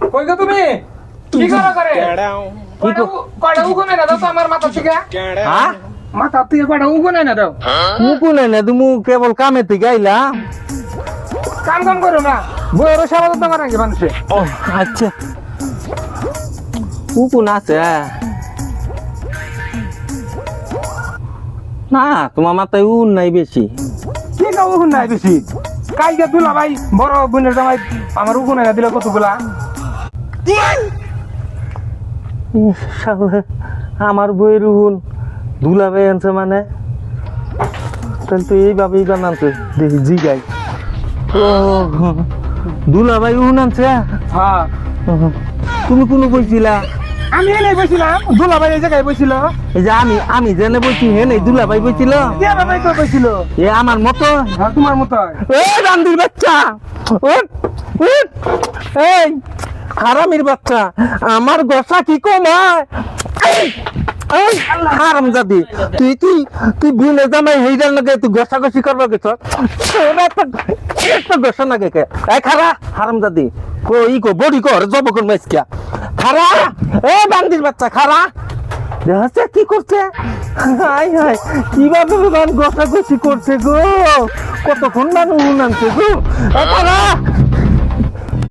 কই গো তুমি কি করো করে কয়টা উগুনে না দাও তো আমার মাথা থেকে হ্যাঁ মাথা থেকে কয়টা উগুনে না দাও মুকুনে না তুমি কেবল কামে থেকে আইলা কাম কাম করো না বইয়ের সেবা তো তোমার নাকি মানুষে আচ্ছা উকুন আছে না তোমার মাথায় উন নাই বেশি কি না উগুন নাই বেশি কালকে দুলা ভাই বড় বোনের জামাই আমার উগুনে না দিলে কতগুলা শালা, আমার বইয়ের উন দুলাভাই আনছে মানে তাহলে তো এইভাবেই বানানছে দেখি জিগাই ও দুলাভাই উন আনছে হ্যাঁ তুমি কোনো বইছিলা আমি এনে বসছিলাম দুলা ভাই এই জায়গায় বসছিল এই যে আমি জেনে বইছি হে নেই দুলাভাই বইছিল কে ভাই তো বসছিল এ আমার মতো হ্যাঁ তোমার মতো এই রান্দির বাচ্চা উঠ, উঠ। এই হারামির বাচ্চা আমার গসা কি কমায় হারাম জাদি তুই তুই তুই বিনে জামাই হেইডার লাগে তুই গসা গসি করবা গেছ একটা গসা লাগে কে এই খারা হারাম জাদি কই কো বডি কর জব কোন মাইসকিয়া খারা এ বান্দির বাচ্চা খারা দেখছে কি করছে হাই হাই কিভাবে গান গসা গসি করছে গো কতক্ষণ মানুষ আনছে গো খারা